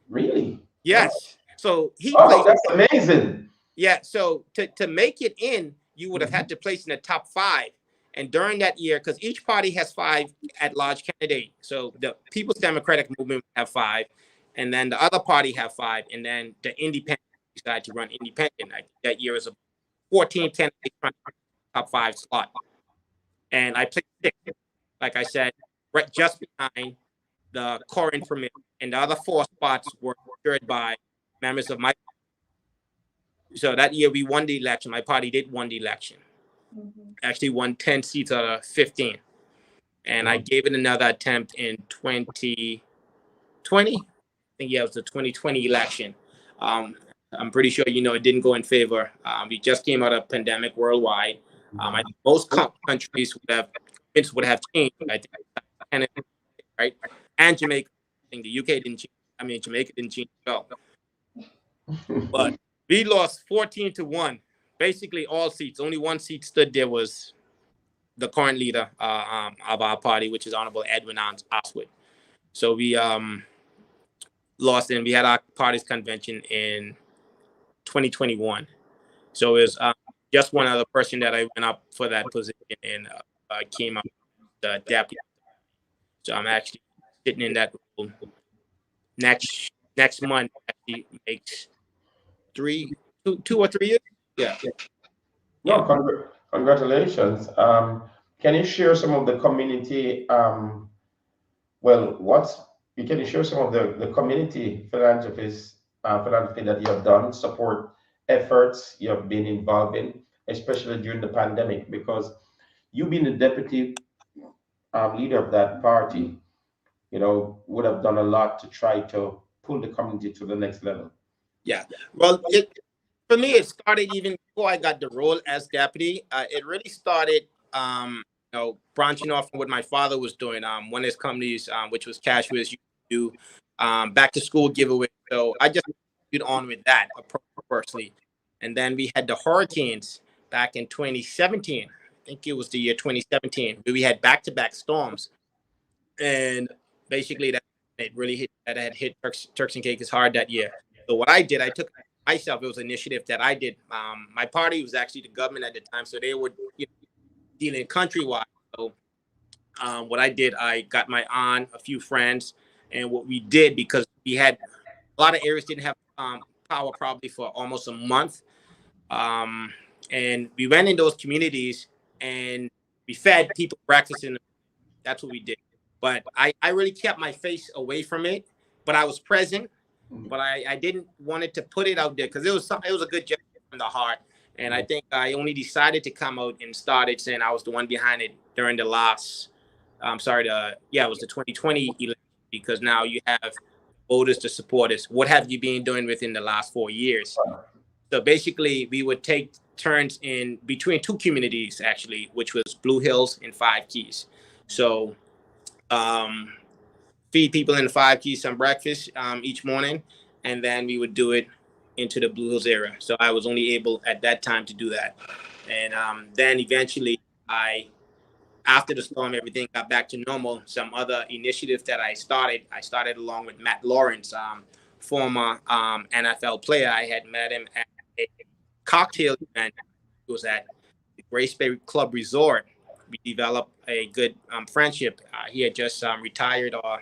really? Yes, so he Wow, placed. that's amazing. Yeah, so to make it in, you would have had to place in the top 5. And during that year, because each party has 5 at-large candidates, so the People's Democratic Movement have 5, and then the other party have 5, and then the independent decided to run independent. I think that year is a 14 candidates trying to top 5 slot, and I placed 6. Like I said, right just behind the current premier, and the other 4 spots were secured by members of my. So that year we won the election. My party did won the election. Actually won 10 seats out of 15. And I gave it another attempt in 2020. I think, yeah, it was the 2020 election. I'm pretty sure it didn't go in favor. We just came out of pandemic worldwide. I think most countries would have changed. I think Canada, right, and Jamaica. I think the UK didn't change. I mean, Jamaica didn't change at all. But we lost 14-1. Basically, all seats. Only one seat stood there was the current leader of our party, which is Honorable Edwin Oswald. So we lost, and we had our party's convention in 2021. So it was just one other person that I went up for that position, and came up the deputy. So I'm actually sitting in that role. Next month actually makes 2 or 3 years. Yeah. No, congratulations. Can you share some of the community? Can you share some of the community philanthropy that you have done, support efforts you have been involved in, especially during the pandemic? Because you being the deputy leader of that party, would have done a lot to try to pull the community to the next level. Yeah. Well, for me, it started even before I got the role as deputy. It really started, branching off from what my father was doing. One of his companies, which was Cashiers, do back to school giveaway. So I just continued on with that personally. And then we had the hurricanes back in 2017. I think it was the year 2017, where we had back-to-back storms, and basically that had hit Turks and Caicos hard that year. So what I did, I took myself. It was an initiative that I did. My party was actually the government at the time, so they were dealing countrywide. So what I did, I got my aunt, a few friends, and what we did, because we had a lot of areas didn't have power probably for almost a month, and we went in those communities and we fed people breakfast that's what we did. But I really kept my face away from it, but I was present. But I didn't want it to put it out there, because it was a good gesture from the heart. And I think I only decided to come out and started saying I was the one behind it during the last, it was the 2020 election, because now you have voters to support us. What have you been doing within the last 4 years? So basically, we would take turns in between two communities, actually, which was Blue Hills and Five Keys. So feed people in the Five Keys some breakfast each morning, and then we would do it into the Blue Hills area. So I was only able at that time to do that. And then eventually after the storm, everything got back to normal. Some other initiatives that I started along with Matt Lawrence, former NFL player. I had met him at a cocktail event. It was at the Grace Bay Club Resort. We developed a good friendship. He had just retired or,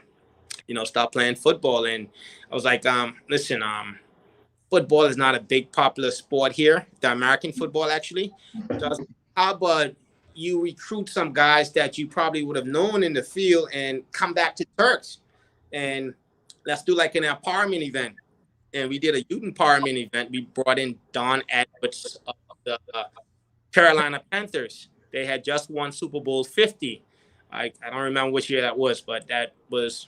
stopped playing football. And I was like, listen, football is not a big popular sport here, the American football, actually. So I was like, how about you recruit some guys that you probably would have known in the field and come back to Turks, and let's do like an empowerment event. And we did a youth empowerment event. We brought in Don Edwards of the Carolina Panthers. They had just won Super Bowl 50. I don't remember which year that was, but that was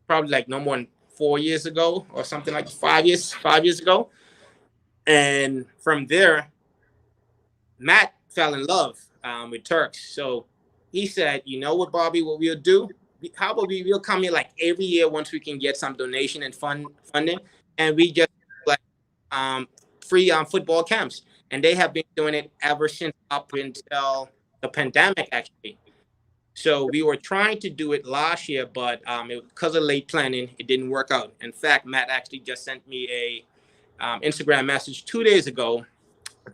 probably like no more than 4 years ago or something, like 5 years ago. And from there, Matt fell in love with Turks. So he said, you know what, Bobby, what we'll do? How about we'll come here like every year once we can get some donation and funding, and we just like free football camps. And they have been doing it ever since up until the pandemic, actually. So we were trying to do it last year, but because of late planning, it didn't work out. In fact, Matt actually just sent me a Instagram message 2 days ago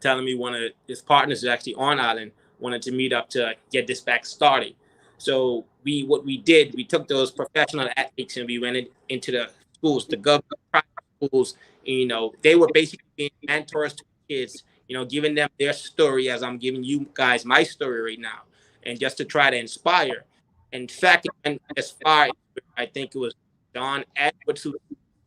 telling me one of his partners is actually on island, wanted to meet up to get this back started. So we took those professional athletes and we went into the schools, the government private schools. They were basically being mentors to kids, giving them their story as I'm giving you guys my story right now, and just to try to inspire. In fact, it went as far, I think it was Don Edwards who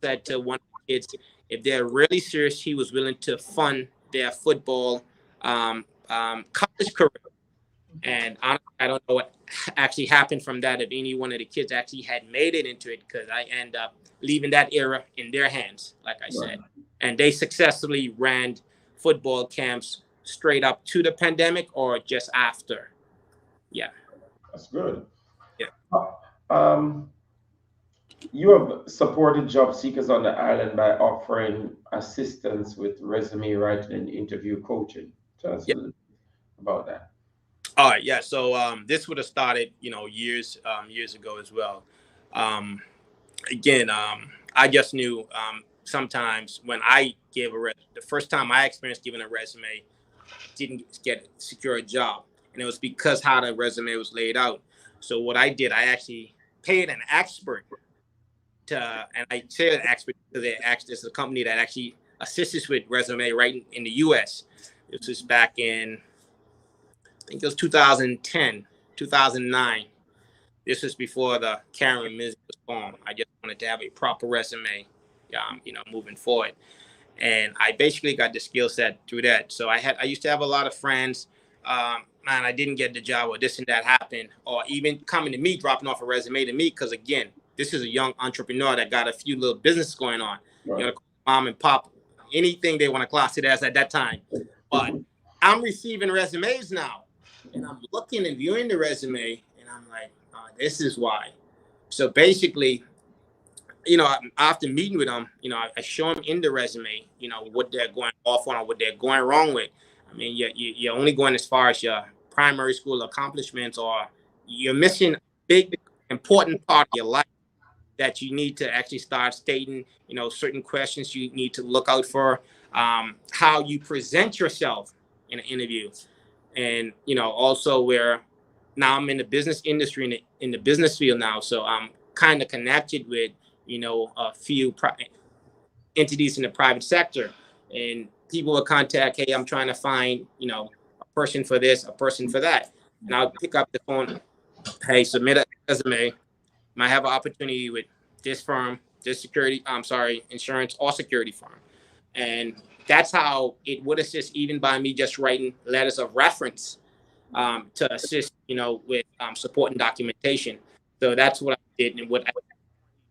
said to one of the kids, if they're really serious, he was willing to fund their football college career. And honestly, I don't know what actually happened from that, if any one of the kids actually had made it into it, because I end up leaving that era in their hands, like I said. And they successfully ran football camps straight up to the pandemic or just after. Yeah. That's good. Yeah. You have supported job seekers on the island by offering assistance with resume writing and interview coaching. Tell us a little bit about that. All right, yeah. So this would have started, years ago as well. Again, I just knew sometimes when I gave the first time I experienced giving a resume, didn't secure a job, and it was because how the resume was laid out. So what I did, I actually paid an expert and I say an expert because this is a company that actually assists with resume writing in the U.S. This was back in, I think it was 2010, 2009. This was before the Karen Music was formed. I just wanted to have a proper resume, moving forward. And I basically got the skill set through that. So I used to have a lot of friends. Man, I didn't get the job, or this and that happened, or even coming to me, dropping off a resume to me, because again, this is a young entrepreneur that got a few little businesses going on. Right. Mom and pop, anything they want to class it as at that time. But I'm receiving resumes now, and I'm looking and viewing the resume, and I'm like, this is why. So basically, after meeting with them, I show them in the resume, what they're going off on or what they're going wrong with. I mean, you're only going as far as your primary school accomplishments, or you're missing a big, important part of your life that you need to actually start stating, certain questions you need to look out for, how you present yourself in an interview. And, also where now I'm in the business industry, in the business field now. So I'm kind of connected with, a few entities in the private sector, and people will contact, hey, I'm trying to find, a person for this, a person for that. And I'll pick up the phone, hey, submit a resume. Might have an opportunity with this firm, insurance or security firm. And that's how it would assist, even by me just writing letters of reference to assist, with support and documentation. So that's what I did and what I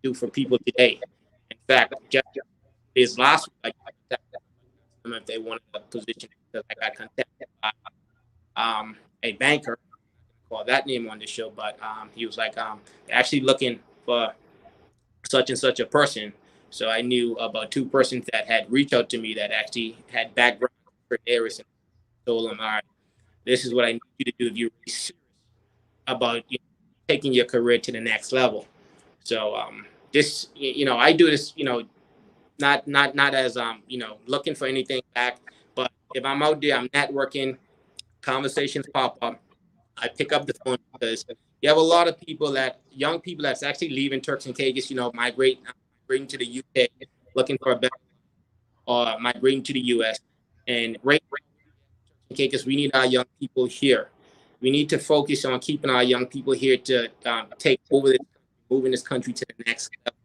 do for people today. In fact, just this last week, I contacted them if they wanted a position, because I got contacted by a banker. Call that name on the show, but he was like, actually looking for such and such a person. So I knew about two persons that had reached out to me that actually had background for areas, and told them, all right, this is what I need you to do if you're really serious about taking your career to the next level. So this, I do this, not as looking for anything back, but if I'm out there, I'm networking, conversations pop up, I pick up the phone, because you have a lot of young people that's actually leaving Turks and Caicos, migrating to the UK, looking for a better, or migrating to the US. And right in Caicos, we need our young people here. We need to focus on keeping our young people here to take over this, moving this country to the next level.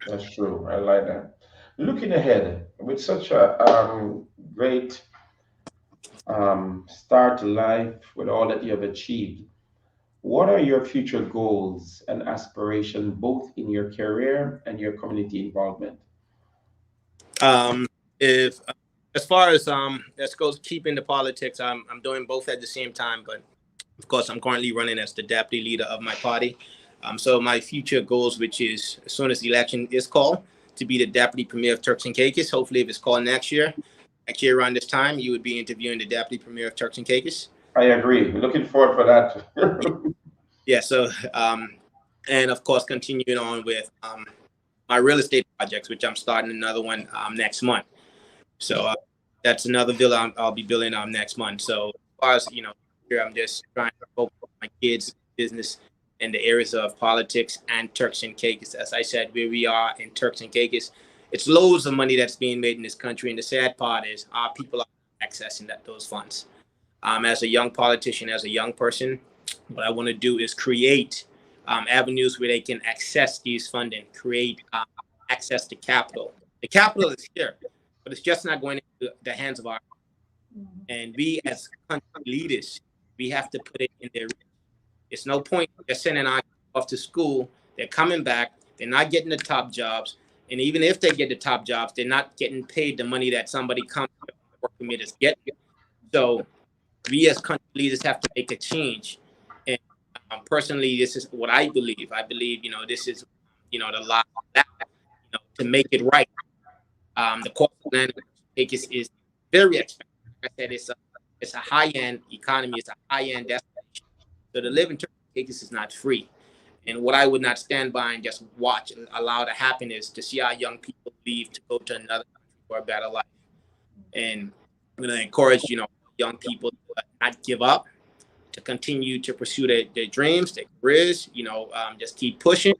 That's true. I like that. Looking ahead, with such a great start to life, with all that you have achieved, what are your future goals and aspirations, both in your career and your community involvement? If As far as let's go keeping the politics, I'm doing both at the same time, but of course I'm currently running as the deputy leader of my party. So my future goals, which is as soon as the election is called, to be the deputy premier of Turks and Caicos. Hopefully, if it's called next year around this time, you would be interviewing the deputy premier of Turks and Caicos. I agree. Looking forward for that. Yeah. So, and of course, continuing on with my real estate projects, which I'm starting another one next month. So that's another villa I'll be building next month. So as far as here I'm just trying to focus on my kids' business in the areas of politics and Turks and Caicos. As I said, where we are in Turks and Caicos, it's loads of money that's being made in this country, and the sad part is our people are accessing those funds. As a young politician, as a young person, what I want to do is create avenues where they can access these funding, create access to capital. The capital is here, but it's just not going into the hands of our. And we as country leaders, we have to put it in their. It's no point just sending our off to school. They're coming back. They're not getting the top jobs, and even if they get the top jobs, they're not getting paid the money that somebody comes work committers get. So we as country leaders have to make a change. And personally, this is what I believe. I believe this is the law to make it right. The cost of land is very expensive. Like I said, it's a high-end economy. It's a high-end destination. So to live in Turks and Caicos is not free. And what I would not stand by and just watch and allow to happen is to see our young people leave to go to another country for a better life. And I'm going to encourage, young people to not give up, to continue to pursue their dreams, their careers, just keep pushing.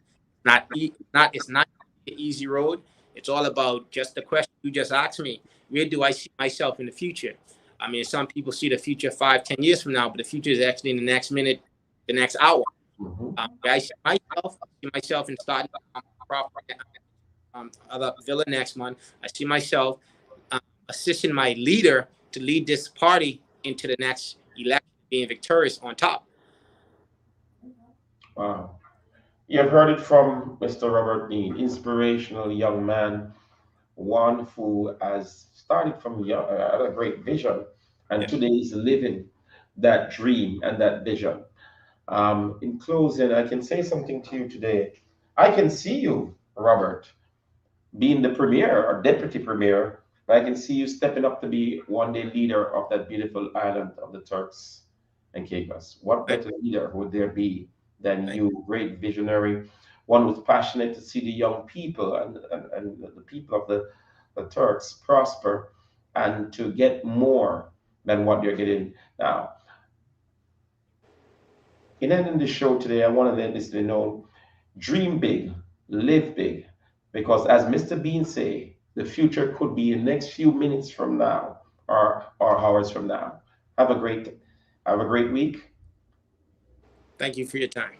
It's not an easy road. It's all about just the question you just asked me. Where do I see myself in the future? I mean, some people see the future 5-10 years from now, but the future is actually in the next minute, the next hour. I see myself in starting other villa next month. I see myself assisting my leader to lead this party into the next election, being victorious on top. Wow. You have heard it from Mr. Robert Dean, inspirational young man, one who has started from young, had a great vision, and today is living that dream and that vision. In closing, I can say something to you today. I can see you, Robert, being the premier or deputy premier. I can see you stepping up to be one day leader of that beautiful island of the Turks and Caicos. What better leader would there be than you, great visionary, one who's passionate to see the young people and the people of the Turks prosper and to get more than what they're getting now. In ending the show today, I want to let this be known: dream big, live big, because as Mr. Bean say, the future could be in the next few minutes from now or hours from now. Have a great week. Thank you for your time.